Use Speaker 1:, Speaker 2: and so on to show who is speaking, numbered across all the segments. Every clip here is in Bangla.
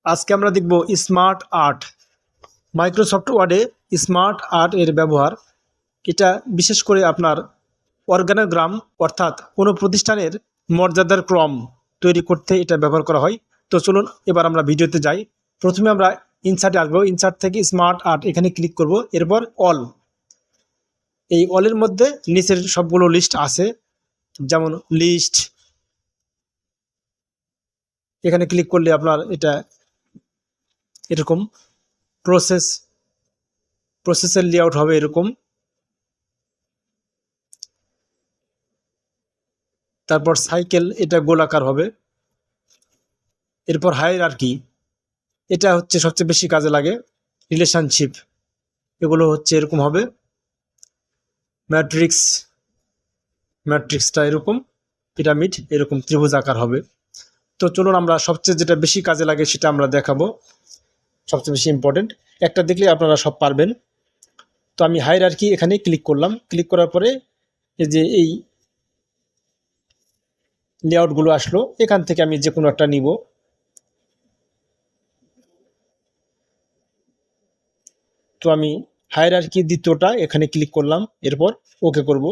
Speaker 1: আজকে আমরা দেখব স্মার্ট আর্ট। মাইক্রোসফট ওয়ার্ডে স্মার্ট আর্ট এর ব্যবহার। এটা বিশেষ করে আপনার অর্গানোগ্রাম অর্থাৎ কোনো প্রতিষ্ঠানের মর্যাদার ক্রম তৈরি করতে এটা ব্যবহার করা হয়। তো চলুন এবার আমরা ভিডিওতে যাই। প্রথমে আমরা ইনসার্টে আসবো, ইনসার্ট থেকে স্মার্ট আর্ট এখানে ক্লিক করব। এরপর অল, এই অলের মধ্যে নিচের সবগুলো লিস্ট আছে, যেমন লিস্ট। এখানে ক্লিক করলে আপনার এটা এরকম প্রসেসের লেআউট হবে এরকম। তারপর সাইকেল, এটা গোলাকার হবে। এরপর হায়ারার্কি, এটা হচ্ছে সবচেয়ে বেশি কাজে লাগে। রিলেশনশিপ, এগুলো হচ্ছে এরকম হবে। ম্যাট্রিক্সটা এরকম, পিরামিড এরকম ত্রিভুজ আকার হবে। তো চলুন আমরা সবচেয়ে যেটা বেশি কাজে লাগে সেটা আমরা দেখাবো, সবচেয়ে বেশি ইম্পর্টেন্ট। একটা দেখলে আপনারা সব পারবেন। তো আমি হায়ারার্কি এখানে ক্লিক করলাম। ক্লিক করার পরে এই যে এই লেআউটগুলো আসলো, এখান থেকে আমি যে কোনো একটা নিব। তো আমি হায়ারার্কি দ্বিতীয়টা এখানে ক্লিক করলাম, এরপর ওকে করব।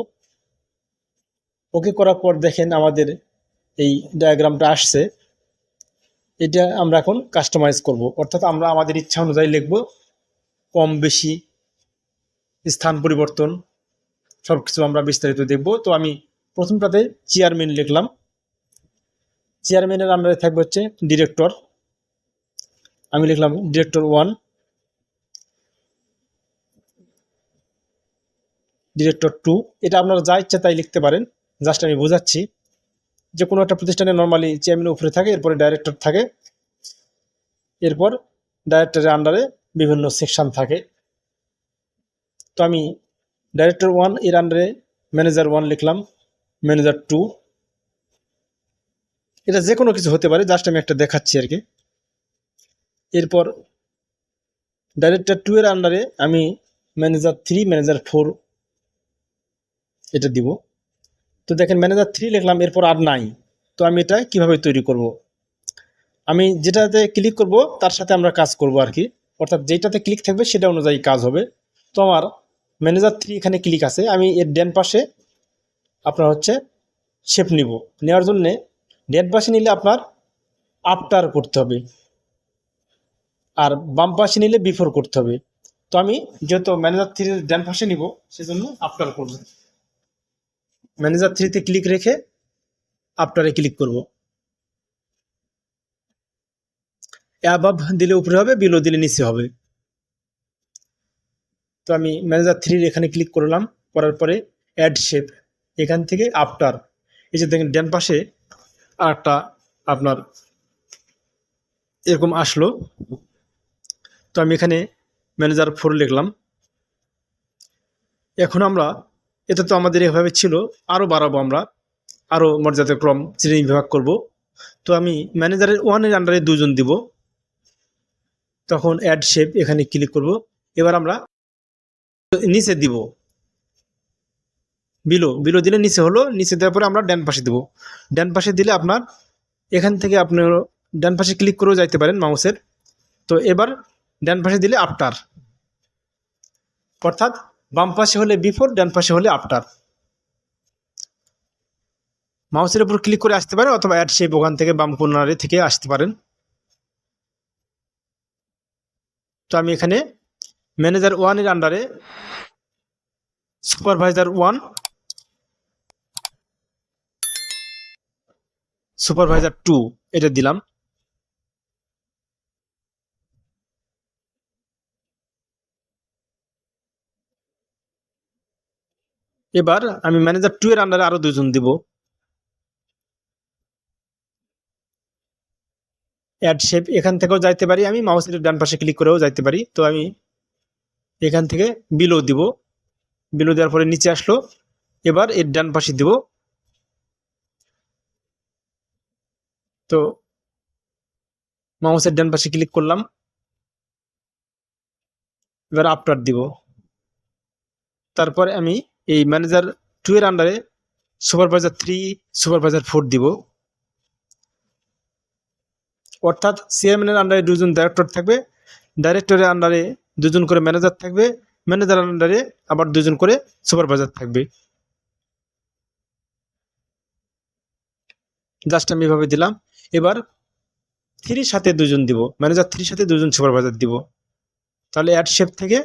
Speaker 1: ওকে করার পর দেখেন আমাদের এই ডায়াগ্রামটা আসছে। এটা আমরা এখন কাস্টমাইজ করব, অর্থাৎ আমরা আমাদের ইচ্ছা অনুযায়ী লিখব। কম বেশি, স্থান পরিবর্তন, সব কিছু আমরা বিস্তারিত দেখব। তো আমি প্রথমটাতে চেয়ারম্যান লিখলাম। চেয়ারম্যানের আন্ডারে থাকবে হচ্ছে ডিরেক্টর। আমি লিখলাম ডিরেক্টর 1, ডিরেক্টর 2। এটা আপনারা যা ইচ্ছা তাই লিখতে পারেন, জাস্ট আমি বোঝাচ্ছি। যে কোনো একটা প্রতিষ্ঠানে নর্মালি চেয়ারম্যানের উপরে থাকে, এরপরে ডাইরেক্টর থাকে, এরপর ডাইরেক্টরের আন্ডারে বিভিন্ন সেকশন থাকে। তো আমি ডাইরেক্টর 1 এর আন্ডারে ম্যানেজার 1 লিখলাম, ম্যানেজার 2। এটা যে কোনো কিছু হতে পারে, জাস্ট আমি একটা দেখাচ্ছি আর কি। এরপর ডাইরেক্টর 2 এর আন্ডারে আমি ম্যানেজার 3, ম্যানেজার 4 এটা দিব। তো দেখেন ম্যানেজার 3 লিখলাম, এরপর আর নাই। তো আমি এটা কিভাবে তৈরি করব? আমি যেটাতে ক্লিক করব তার সাথে আমরা কাজ করব আর কি, অর্থাৎ যেটাতে ক্লিক থাকবে সেটা অনুযায়ী কাজ হবে। তো আমার ম্যানেজার 3 এখানে ক্লিক আছে, আমি এর ডান পাশে আপনার হচ্ছে শেপ নিব। নেওয়ার জন্যে ডান পাশে নিলে আপনার আফটার করতে হবে, আর বাম পাশে নিলে বিফোর করতে হবে। তো আমি যেহেতু ম্যানেজার 3 এর ডান পাশে নিব, সেজন্য আফটার করব। ম্যানেজার 3 তে ক্লিক রেখে আফটারে ক্লিক করব। অ্যাবাভ দিলে উপরে হবে, বিলো দিলে নিচে হবে। তো আমি ম্যানেজার 3 এখানে ক্লিক করলাম, করার পরে অ্যাড শেপ, এখান থেকে আফটার, এই যে দেখেন ডান পাশে আরেকটা আপনার এরকম আসলো। তো আমি এখানে ম্যানেজার 4 লিখলাম। এখন আমরা, এটা তো আমাদের এভাবে ছিল, আরও বাড়াবো আমরা, আরও মর্যাদাক্রম শ্রেণী বিভাগ করব। তো আমি ম্যানেজারের 1 এর আন্ডারে 2 জন দিব। তখন অ্যাড শেপ এখানে ক্লিক করব। এবার আমরা নিচে দিব, বিলো দিলে নিচে হলো, নিচে দেওয়ার পরে আমরা ডান পাশে দেব। ডান পাশে দিলে আপনার এখান থেকে আপনি ডান পাশে ক্লিক করেও যাইতে পারেন মাউসের। তো এবার ডান পাশে দিলে আফটার, অর্থাৎ বাম পাশে হলে বিফোর, ডান পাশে হলে আফটার। মাউসের উপর ক্লিক করে আসতে পারেন, অথবা অ্যাড শেপ ওখান থেকে বাম কর্নারে থেকে আসতে পারেন। তো আমি এখানে ম্যানেজার 1 এর আন্ডারে সুপারভাইজার 1, সুপারভাইজার 2 এটা দিলাম। এবার আমি ম্যানেজার 2 এর আন্ডারে আরো 2 জন দিব। অ্যাড শেপ এখান থেকেও যাইতে পারি, আমি মাউসের ডান পাশে ক্লিক করেও যাইতে পারি। তো আমি এখান থেকে বিলো দিব, বিলো দেওয়ার পরে নিচে আসলো। এবার এর ডান পাশে দিব। তো মাউসের ডান পাশে ক্লিক করলাম, এবার আফটার দিব। তারপরে আমি এই ম্যানেজার 2 এর আন্ডারে সুপারভাইজার 3, সুপারভাইজার 4 দিব। অর্থাৎ চেয়ারম্যানের আন্ডারে 2 জন ডাইরেক্টর থাকবে, ডাইরেক্টরের আন্ডারে 2 জন করে ম্যানেজার থাকবে, ম্যানেজারের আন্ডারে আবার 2 জন করে সুপারভাইজার থাকবে। জাস্ট আমি এভাবে দিলাম। এবার 3 সাথে 2 জন দিব, ম্যানেজার 3 সাথে 2 জন সুপারভাইজার দিব। তাহলে অ্যাড শেপ থেকে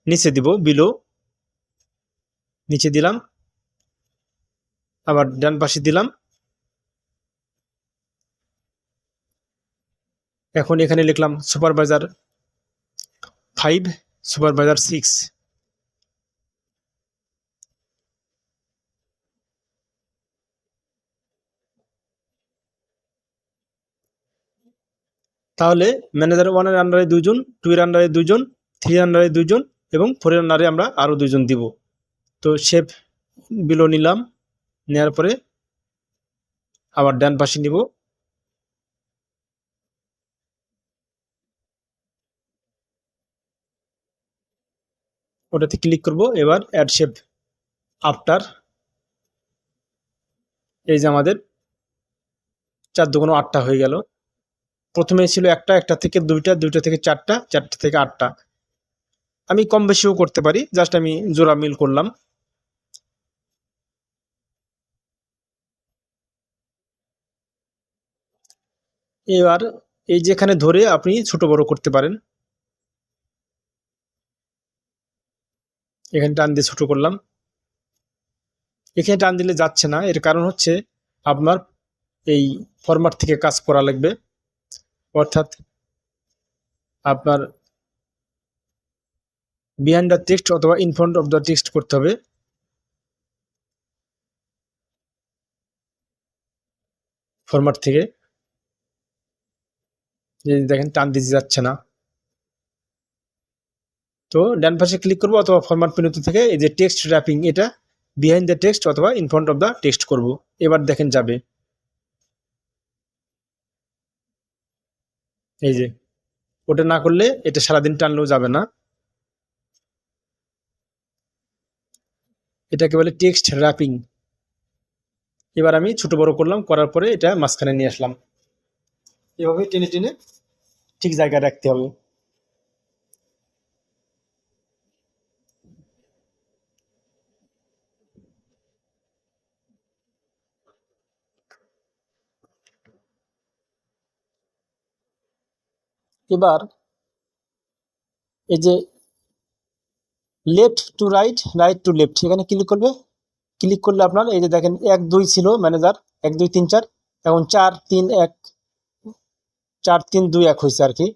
Speaker 1: নিচে দিব, বিলো নিচে দিলাম, আবার ডান পাশে দিলাম। এখন এখানে লিখলাম সুপারভাইজার 5, সুপারভাইজার 6। তাহলে ম্যানেজার 1 এর আন্ডারে 2 জন, 2 এর আন্ডারে 2 জন, 3 এর আন্ডারে 2 জন এবং 4 এর আন্ডারে আমরা আরও 2 জন দিব। তো শেপ বিলো নিলাম, নেওয়ার পরে আবার ডান পাশে নিব, ওটাতে ক্লিক করব। এবার অ্যাড শেপ আফটার, এই যে আমাদের 4 দুগুণ 8টা হয়ে গেল। প্রথমে ছিল একটা, একটা থেকে 2টা, 2টা থেকে 4টা, 4টা থেকে 8টা। আমি কম বেশিও করতে পারি, জাস্ট আমি জোড়া মিল করলাম। এবার এই যেখানে ধরে আপনি ছোট বড় করতে পারেন। এখানে টান দিয়ে ছোট করলাম। এখানে টান দিলে যাচ্ছে না, এর কারণ হচ্ছে আপনার এই ফরম্যাট থেকে কাজ করা লাগবে, অর্থাৎ আপনার বিহাইন্ড দ্য টেক্সট অথবা in front of the text করতে হবে। ফরম্যাট থেকে দেখেন টান দিতে যাচ্ছে না। তো ডান পাশে ক্লিক করব অথবা ফরম্যাট মেনুতে থেকে এই যে টেক্সট র্যাপিং, এটা বিহাইন্ড দ্য টেক্সট অথবা in front of the text করব। এবার দেখেন যাবে, এই যে ওটা না করলে এটা সারাদিন টানলেও যাবে না। এটাকে বলে টেক্সট র্যাপিং। এবার আমি ছোট বড় করলাম, করার পরে এটা মাঝখানে নিয়ে আসলাম। এভাবে টেনে টেনে ঠিক জায়গায় রাখতে হবে। এবার এই যে left to right, right to left, এখানে ক্লিক করবে। ক্লিক করলে আপনার এই যে দেখেন 1 2 ছিল ম্যানেজার, 1 2 3 4, এখন 4 3 1, 4 3 2 1 হয়েছে আর কি।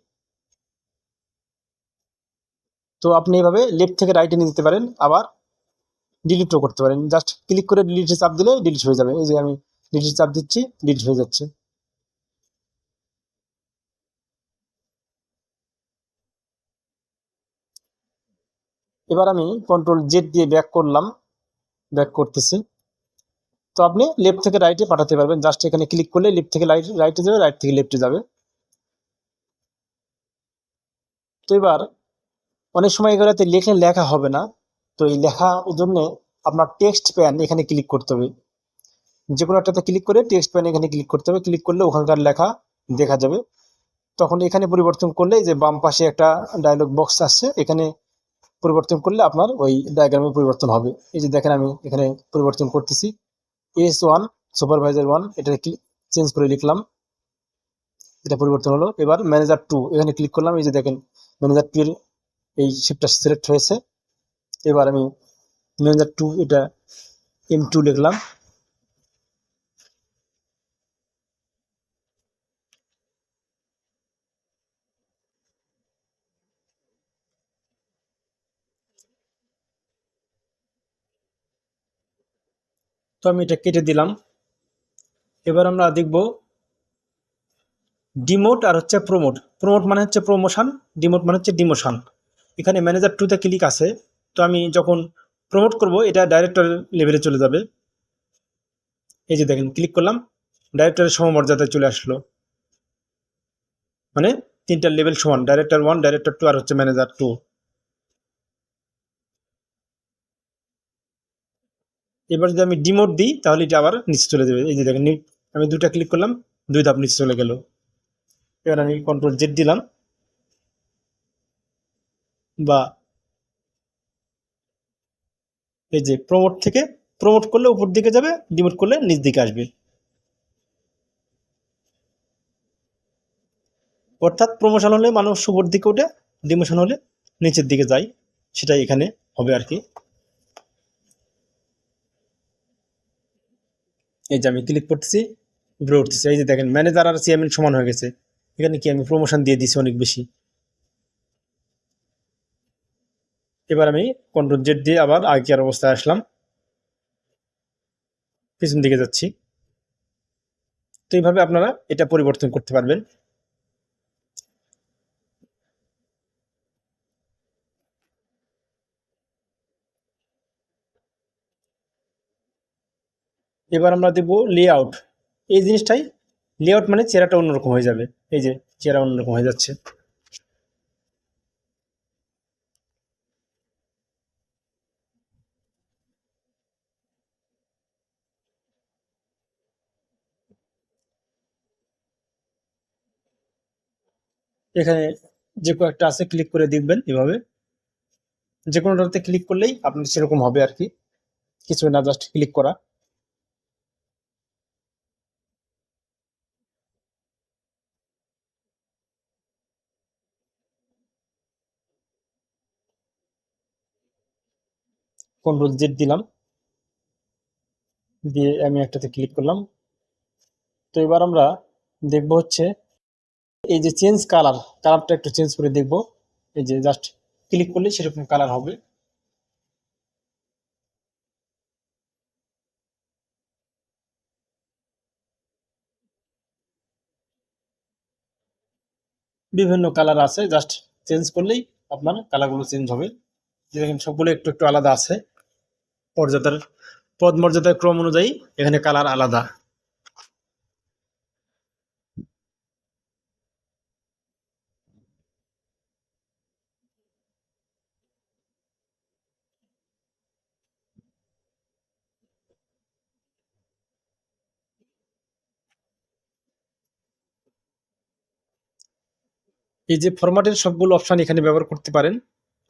Speaker 1: তো আপনি এভাবে লেফট থেকে রাইটে নিয়ে যেতে পারেন, আবার ডিলিটও করতে পারেন। জাস্ট ক্লিক করে ডিলিটে চাপ দিলে ডিলিট হয়ে যাবে। এই যে আমি ডিলিট চাপ দিচ্ছি, ডিলিট হয়ে যাচ্ছে। এবার আমি কন্ট্রোল জেড দিয়ে ব্যাক করলাম, ব্যাক করতেছি। তো আপনি লেফট থেকে রাইটে পাঠাতে পারবেন, জাস্ট এখানে ক্লিক করলে লেফট থেকে রাইটে যাবে, রাইট থেকে লেফটে যাবে। তো এবার অনেক সময় এগুলোতে লেখলে লেখা হবে না, তো এই লেখার জন্য আপনার টেক্সট প্যান এখানে ক্লিক করতে হবে। যে কোনো একটাতে ক্লিক করে টেক্সট প্যান এখানে ক্লিক করতে হবে। ক্লিক করলে ওখানকার লেখা দেখা যাবে। তখন এখানে পরিবর্তন করলে যে বাম পাশে একটা ডায়লগ বক্স আসছে, এখানে পরিবর্তন করলে আপনার ওই ডায়াগ্রামে পরিবর্তন হবে। এই যে দেখেন আমি এখানে পরিবর্তন করতেছি, S1 সুপারভাইজার 1 এটা চেঞ্জ করে লিখলাম, এটা পরিবর্তন হলো। এবার ম্যানেজার 2 এখানে ক্লিক করলাম, এই যে দেখেন ম্যানেজার 2 এর এই শিপটা সিলেক্ট হয়েছে। এবার আমি ম্যানেজার 2 এটা M2 লিখলাম। তো আমি এটা কেটে দিলাম। এবার আমরা দেখব ডিমোট আর হচ্ছে প্রমোট। প্রমোট মানে হচ্ছে প্রমোশন, ডিমোট মানে হচ্ছে ডিমোশন। এখানে ম্যানেজার 2 তে ক্লিক আছে, তো আমি যখন প্রমোট করব এটা ডাইরেক্টর লেভেলে চলে যাবে। এই যে দেখেন ক্লিক করলাম, ডাইরেক্টরের সমমর্যাদায় চলে আসলো, মানে 3টা লেভেল সমান, ডাইরেক্টর 1, ডাইরেক্টর 2 আর হচ্ছে ম্যানেজার 2। এবার যদি আমি ডিমোট দিই তাহলে এটা আবার নিচে চলে যাবে। এই যে দেখেন আমি 2টা ক্লিক করলাম, 2 ধাপ নিচে চলে গেল। এবার আমি কন্ট্রোল জেড দিলাম, বা এই যে প্রমোট থেকে প্রমোট করলে উপর দিকে যাবে, ডিমোট করলে নিচ দিকে আসবে। অর্থাৎ প্রমোশন হলে মানুষ উপর দিকে ওঠে, ডিমোশন হলে নিচের দিকে যায়, সেটাই এখানে হবে আর কি। এই যে আমি ক্লিক করতেছি, উপরে উঠতেছে, এই যে দেখেন ম্যানেজার আর চেয়ারম্যান সমান হয়ে গেছে। এখানে কি আমি প্রমোশন দিয়ে দিছি অনেক বেশি। এবার আমি কন্ট্রোল জেড দিয়ে আবার আগেকার অবস্থায় আসলাম, পিছন দিকে যাচ্ছি। তো এইভাবে আপনারা এটা পরিবর্তন করতে পারবেন। এবার আমরা দেখব লেআউট। এই জিনিসটাই লেআউট মানে চেহারাটা অন্যরকম হয়ে যাবে। এই যে চেহারা অন্যরকম হয়ে যাচ্ছে। এখানে যে কয়েকটা আছে ক্লিক করে দেখবেন, এভাবে যে কোনোটাতে ক্লিক করলেই আপনার সেরকম হবে আর কি, কিছু না, জাস্ট ক্লিক করা। কন্ট্রোল জেড দিলাম, দিয়ে আমি একটাতে ক্লিক করলাম। তো এবার আমরা দেখব হচ্ছে এই যে চেঞ্জ কালার, কালারটা একটু চেঞ্জ করে দেখব। এই যে জাস্ট ক্লিক করলে সেরকম কালার হবে। বিভিন্ন কালার আছে, জাস্ট চেঞ্জ করলেই আপনার কালারগুলো চেঞ্জ হবে। যে দেখেন সবগুলো একটু একটু আলাদা আছে, মর্যাদার পদ মর্যাদার ক্রম অনুযায়ী এখানে কালার আলাদা। এই যে ফরম্যাটের সবগুলো অপশন এখানে ব্যবহার করতে পারেন।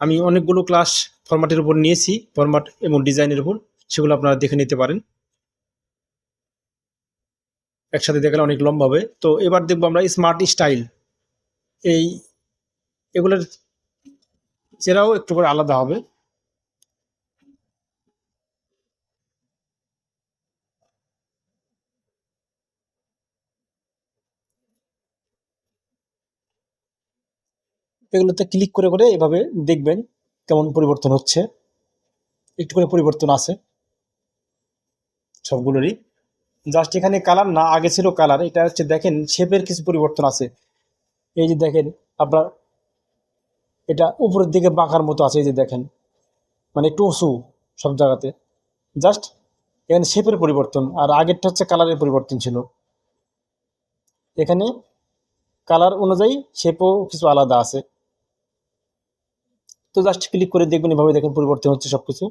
Speaker 1: আমি অনেকগুলো ক্লাস ফরম্যাটের উপর নিয়েছি, ফরম্যাট এবং ডিজাইনের উপর, সেগুলো আপনারা দেখে নিতে পারেন। একসাথে দেখালে অনেক লম্বা হবে। তো এবার দেখবো আমরা স্মার্ট স্টাইল। এই এগুলোর চেহারাও একটু করে আলাদা হবে। এগুলোতে ক্লিক করে করে এভাবে দেখবেন কেমন পরিবর্তন হচ্ছে। একটু করে পরিবর্তন আছে সবগুলোরই। জাস্ট এখানে কালার না, আগে ছিল কালার, এটা হচ্ছে দেখেন শেপের কিছু পরিবর্তন আছে। এই যে দেখেন আপনার এটা উপরের দিকে বাঁকার মতো আছে, এই যে দেখেন, মানে একটু উঁচু সব জায়গাতে। জাস্ট এখানে শেপের পরিবর্তন, আর আগেরটা হচ্ছে কালারের পরিবর্তন ছিল। এখানে কালার অনুযায়ী শেপও কিছু আলাদা আছে। তো জাস্ট ক্লিক করে দেখবেন, এভাবে দেখেন পরিবর্তন হচ্ছে সবকিছু।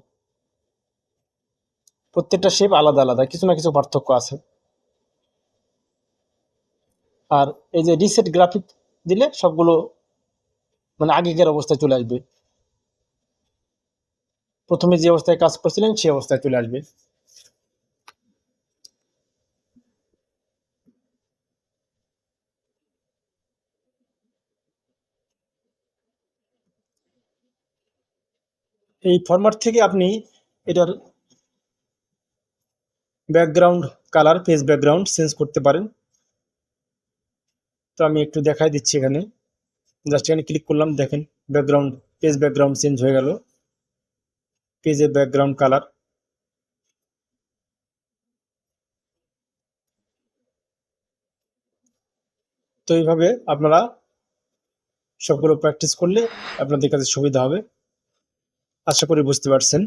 Speaker 1: প্রত্যেকটা শেপ আলাদা আলাদা, কিছু না কিছু পার্থক্য আছে। আর এই যে রিসেট গ্রাফিক দিলে সবগুলো মানে আগেকার অবস্থায় চলে আসবে, প্রথমে যে অবস্থায় কাজ করছিলেন সেই অবস্থায় চলে আসবে। এই ফরম্যাট থেকে আপনি এটার background colour, page background change করতে পারেন। তো আমি একটু দেখাই দিচ্ছি এখানে। জাস্ট এখানে ক্লিক করলাম, দেখেন ব্যাকগ্রাউন্ড, পেজ ব্যাকগ্রাউন্ড চেঞ্জ হয়ে গেল, পেজের ব্যাকগ্রাউন্ড কালার। তো এইভাবে আপনারা সবগুলো প্র্যাকটিস করলে আপনাদের কাছে সুবিধা হবে। আশা করি বুঝতে পারছেন।